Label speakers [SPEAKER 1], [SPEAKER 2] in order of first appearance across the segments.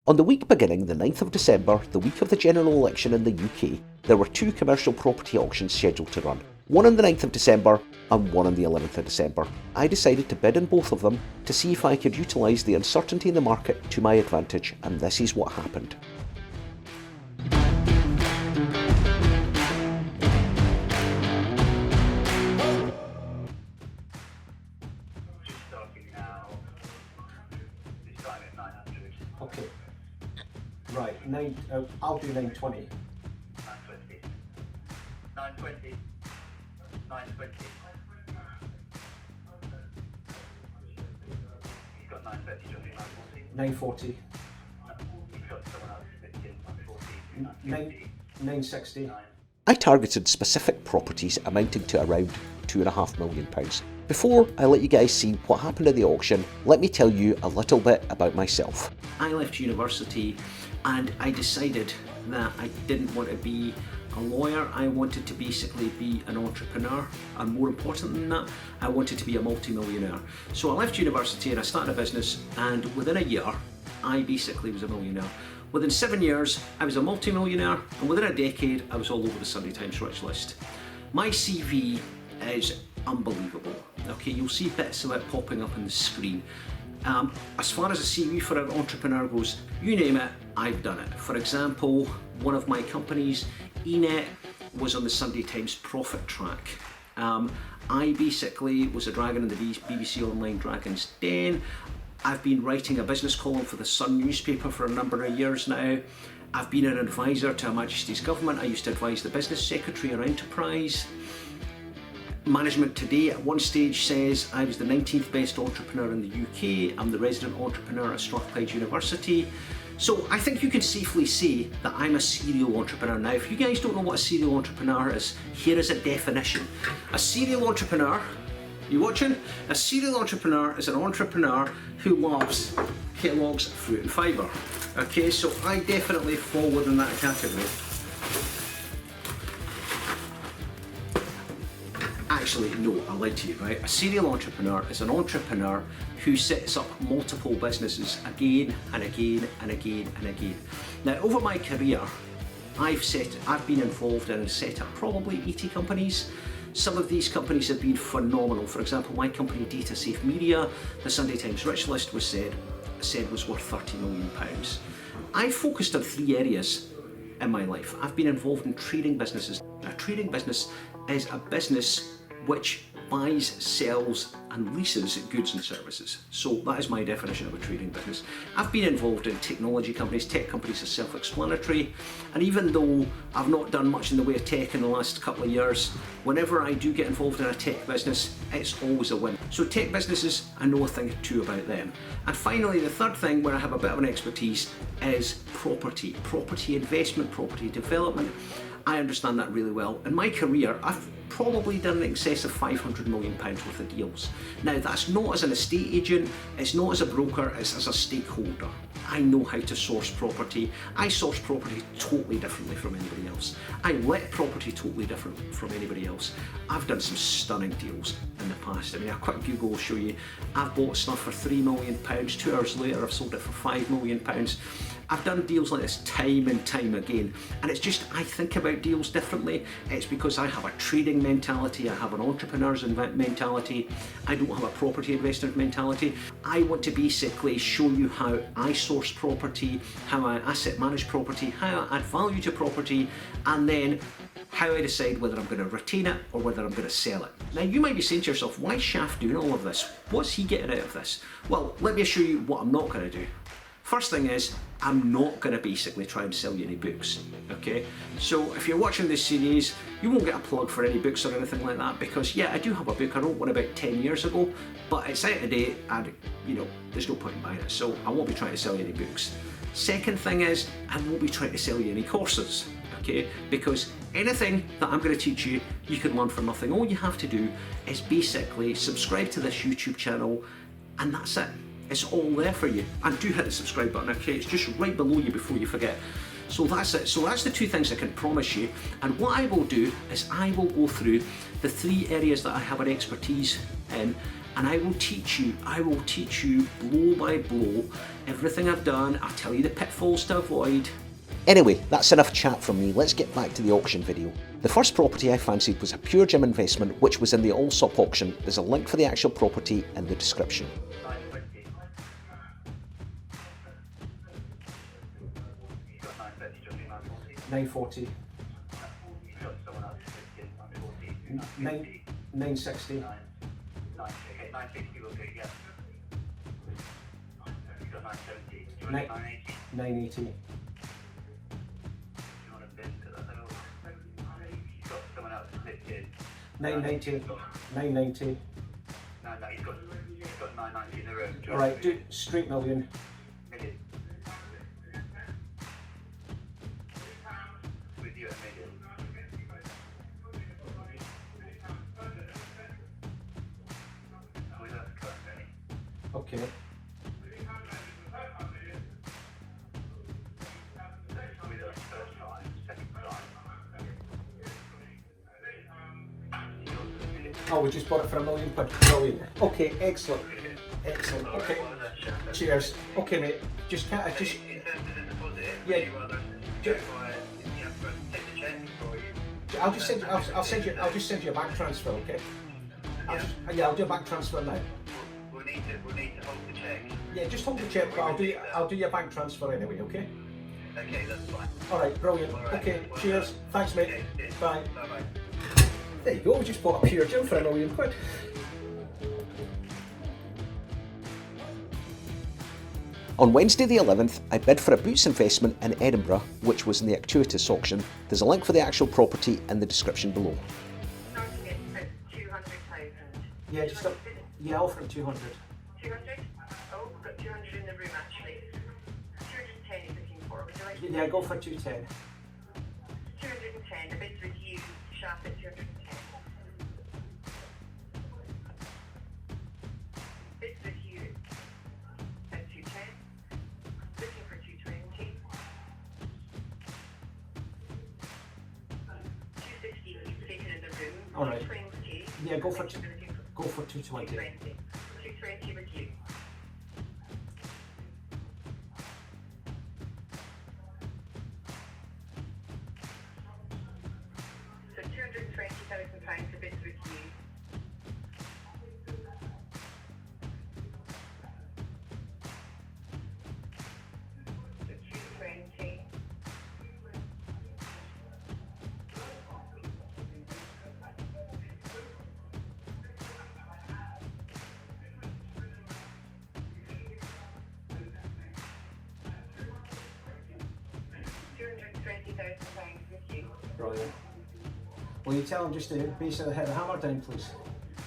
[SPEAKER 1] On the week beginning the 9th of December, the week of the general election in the UK, there were two commercial property auctions scheduled to run. One on the 9th of December and one on the 11th of December. I decided to bid in both of them to see if I could utilise the uncertainty in the market to my advantage, and this is what happened.
[SPEAKER 2] Okay. Right, I'll do 920.
[SPEAKER 3] 920. 920. 920. He's got 930, do you want 940?
[SPEAKER 2] 940.
[SPEAKER 3] He's got someone else that's in 940.
[SPEAKER 2] 960.
[SPEAKER 1] I targeted specific properties amounting to around £2.5 million. Before I let you guys see what happened at the auction, let me tell you a little bit about myself.
[SPEAKER 4] I left university and I decided that I didn't want to be a lawyer. I wanted to basically be an entrepreneur, and more important than that, I wanted to be a multi-millionaire. So I left university and I started a business, and within a year I basically was a millionaire. Within 7 years I was a multi-millionaire, and within a decade I was all over the Sunday Times rich list. My CV is unbelievable. Okay, you'll see bits of it popping up on the screen. As far as a CV for an entrepreneur goes, you name it, I've done it. For example, one of my companies, eNet, was on the Sunday Times profit track. I basically was a dragon in the BBC Online Dragon's Den. I've been writing a business column for the Sun newspaper for a number of years now. I've been an advisor to Her Majesty's Government. I used to advise the Business Secretary on Enterprise. Management Today at one stage says I was the 19th best entrepreneur in the UK. I'm the resident entrepreneur at Strathclyde University. So I think you can safely say that I'm a serial entrepreneur. Now, if you guys don't know what a serial entrepreneur is, here is a definition. A serial entrepreneur, you watching? A serial entrepreneur is an entrepreneur who loves Kellogg's fruit and fibre. Okay, so I definitely fall within that category. Actually, no, I lied to you, right? A serial entrepreneur is an entrepreneur who sets up multiple businesses again and again and again and again. Now, over my career, I've been involved in and set up probably 80 companies. Some of these companies have been phenomenal. For example, my company Data Safe Media, the Sunday Times Rich List was said was worth £30 million. I focused on 3 areas in my life. I've been involved in trading businesses. A trading business is a business which buys, sells and leases goods and services. So that is my definition of a trading business. I've been involved in technology companies. Tech companies are self-explanatory, and even though I've not done much in the way of tech in the last couple of years, whenever I do get involved in a tech business, it's always a win. So tech businesses, I know a thing or two about them. And finally, the third thing where I have a bit of an expertise is property investment, property development. I understand that really well. In my career, I've probably done in excess of £500 million worth of deals. Now, that's not as an estate agent, it's not as a broker, it's as a stakeholder. I know how to source property. I source property totally differently from anybody else. I let property totally different from anybody else. I've done some stunning deals in the past. I mean, a quick Google will show you, I've bought stuff for £3 million, 2 hours later I've sold it for £5 million. I've done deals like this time and time again, and it's just, I think about deals differently. It's because I have a trading mentality, I have an entrepreneur's mentality, I don't have a property investor mentality. I want to basically show you how I source property, how I asset manage property, how I add value to property, and then how I decide whether I'm going to retain it or whether I'm going to sell it. Now, you might be saying to yourself, why is Shaf doing all of this? What's he getting out of this? Well, let me show you what I'm not going to do. First thing is, I'm not going to basically try and sell you any books, okay? So if you're watching this series, you won't get a plug for any books or anything like that, because yeah, I do have a book. I wrote one about 10 years ago, but it's out of date and, you know, there's no point in buying it, so I won't be trying to sell you any books. Second thing is, I won't be trying to sell you any courses, okay? Because anything that I'm going to teach you, you can learn for nothing. All you have to do is basically subscribe to this YouTube channel, and that's it. It's all there for you. And do hit the subscribe button, okay? It's just right below you before you forget. So that's it. So that's the 2 things I can promise you. And what I will do is I will go through the 3 areas that I have an expertise in, and I will teach you blow by blow everything I've done. I'll tell you the pitfalls to avoid.
[SPEAKER 1] Anyway, that's enough chat from me, let's get back to the auction video. The first property I fancied was a pure gym investment which was in the Allsop auction. There's a link for the actual property in the description.
[SPEAKER 3] 920. You've got 930, just 940.
[SPEAKER 2] 940.
[SPEAKER 3] You've got someone else 50, 940,
[SPEAKER 2] 960.
[SPEAKER 3] 9, okay, 960 will do, yeah. You've got 970. Do you want 980?
[SPEAKER 2] 980.
[SPEAKER 3] Do you want a bid to that level? You've got someone else 50.
[SPEAKER 2] 990. 990.
[SPEAKER 3] No, he's got 990 in the room.
[SPEAKER 2] Alright, do straight million.
[SPEAKER 3] Million. With you at million. With us currently.
[SPEAKER 2] Okay.
[SPEAKER 3] With us first time, second time.
[SPEAKER 2] Oh, we just bought it for £1 million. Brilliant. Okay, excellent. Excellent. Okay. Cheers. Okay, mate. Just can't. I just.
[SPEAKER 3] In terms of the deposit,
[SPEAKER 2] Yeah.
[SPEAKER 3] would you rather go via, you know, for take the check or you?
[SPEAKER 2] I'll just send you. I'll just send you a bank transfer. Okay. I'll do a bank transfer now.
[SPEAKER 3] We'll need to hold the check.
[SPEAKER 2] Yeah, just hold the check. But I'll do your bank transfer anyway. Okay.
[SPEAKER 3] Okay, that's fine.
[SPEAKER 2] All right. Brilliant. Okay. Cheers. Thanks, mate.
[SPEAKER 3] Okay, cheers.
[SPEAKER 2] Bye.
[SPEAKER 3] Bye-bye.
[SPEAKER 2] There you go. We just bought a pure gym for £1 million.
[SPEAKER 1] On Wednesday the 11th, I bid for a boots investment in Edinburgh, which was in the Actuitas auction. There's a link for the actual property in the description below.
[SPEAKER 5] Starting it at 200,000.
[SPEAKER 2] Yeah, just a, yeah, offer him 200.
[SPEAKER 5] 200? Oh, we've got 200 in the room actually. 210 he's looking for. Would you like
[SPEAKER 2] Yeah, go for 210.
[SPEAKER 5] 210? The bid's with you, Shaf at 210. Bid's with you at 210. Looking for 220. 260 he's taken in the room.
[SPEAKER 2] All right.
[SPEAKER 5] 220.
[SPEAKER 2] Yeah, go for
[SPEAKER 5] Looking for
[SPEAKER 2] Go for 220.
[SPEAKER 5] 220. 220 with you. So £220,000 a bid with you. So 220. £220,000 with you.
[SPEAKER 2] Brilliant. Will you tell him just to basically hit the hammer down, please?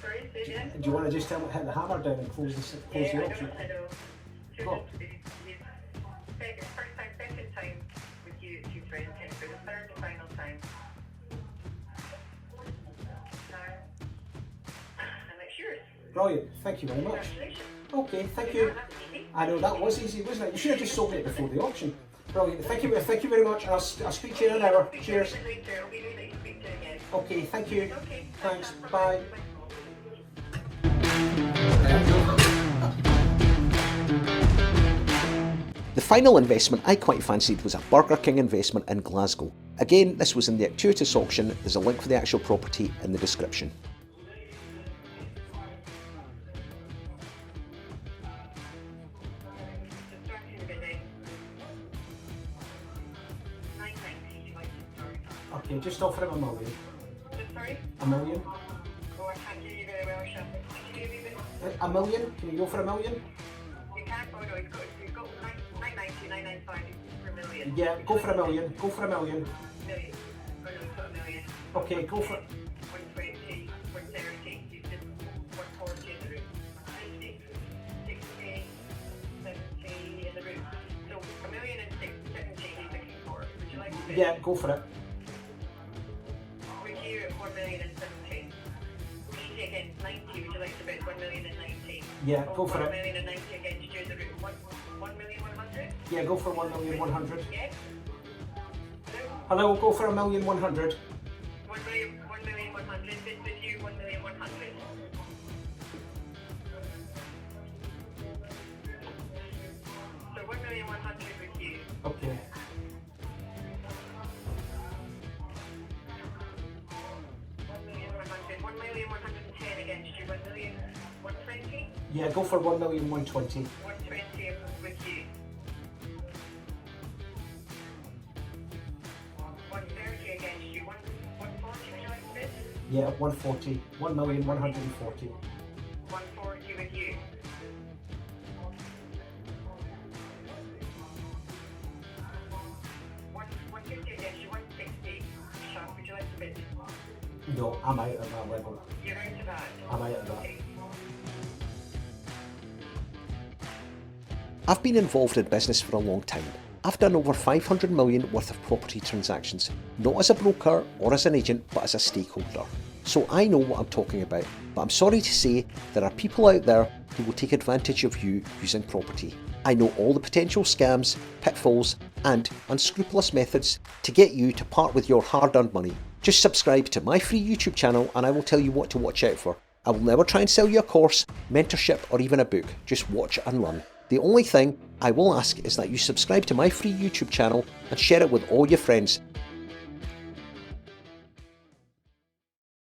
[SPEAKER 5] Sorry, say again?
[SPEAKER 2] Do you want to just tell him to hit the hammer down and close the
[SPEAKER 5] I
[SPEAKER 2] auction?
[SPEAKER 5] know.
[SPEAKER 2] Go on.
[SPEAKER 5] Second time with you at 220 for the third and final time. And it's yours.
[SPEAKER 2] Brilliant. Thank you very much.
[SPEAKER 5] Congratulations.
[SPEAKER 2] Okay, thank you. I know that was easy, wasn't it? You should have just sold it before the auction. Brilliant. Thank you very much. I'll speak to you in an hour. Cheers.
[SPEAKER 5] It'll be really speak to you again.
[SPEAKER 2] Okay, thank you.
[SPEAKER 5] Okay.
[SPEAKER 2] Thanks. Bye.
[SPEAKER 1] The final investment I quite fancied was a Burger King investment in Glasgow. Again, this was in the Actuitas auction. There's a link for the actual property in the description.
[SPEAKER 5] Starting bidding. 990, like to start.
[SPEAKER 2] Okay, just offer him £1 million.
[SPEAKER 5] Sorry?
[SPEAKER 2] £1 million?
[SPEAKER 5] Oh, I can't hear you very well, Shaf. Can you hear me?
[SPEAKER 2] £1 million? Can you go for £1 million?
[SPEAKER 5] You can't. Oh no, he's got 990, 995 for a million.
[SPEAKER 2] Yeah, go for £1 million. Go for £1 million.
[SPEAKER 5] Million. Oh no, he's got a million.
[SPEAKER 2] Okay, go for
[SPEAKER 5] 120, 130, he's just 140 in the room. 50, 60, 70 in the room. So a million and 70 he's looking for. Would you like to bid?
[SPEAKER 2] Yeah, go for it.
[SPEAKER 5] With you at 1,070,000. We need again 90. Would you like to bid 1,090,000?
[SPEAKER 2] Yeah, go for it.
[SPEAKER 5] 1,090,000 against you in the room. 1,100,000?
[SPEAKER 2] Yeah, go for 1,100,000.
[SPEAKER 5] Yes.
[SPEAKER 2] Hello, go for 1,100,000.
[SPEAKER 5] 1,100,000 bid with you. 1,100,000. with you.
[SPEAKER 2] Okay.
[SPEAKER 5] 1,110 against you. 1,120.
[SPEAKER 2] Yeah, go for 1,120,000.
[SPEAKER 5] 120 with you. 130 against you. 140 would you like this?
[SPEAKER 2] Yeah, 140. 1,140,000.
[SPEAKER 5] 140 with you. 150 against you. 160. Shaf, would you like to bid?
[SPEAKER 2] No, I'm out at that level.
[SPEAKER 5] You're out of that.
[SPEAKER 2] I'm out of that.
[SPEAKER 5] Okay.
[SPEAKER 1] I've been involved in business for a long time. I've done over 500 million worth of property transactions, not as a broker or as an agent, but as a stakeholder. So I know what I'm talking about, but I'm sorry to say there are people out there who will take advantage of you using property. I know all the potential scams, pitfalls, and unscrupulous methods to get you to part with your hard-earned money. Just subscribe to my free YouTube channel and I will tell you what to watch out for. I will never try and sell you a course, mentorship, or even a book. Just watch and learn. The only thing I will ask is that you subscribe to my free YouTube channel and share it with all your friends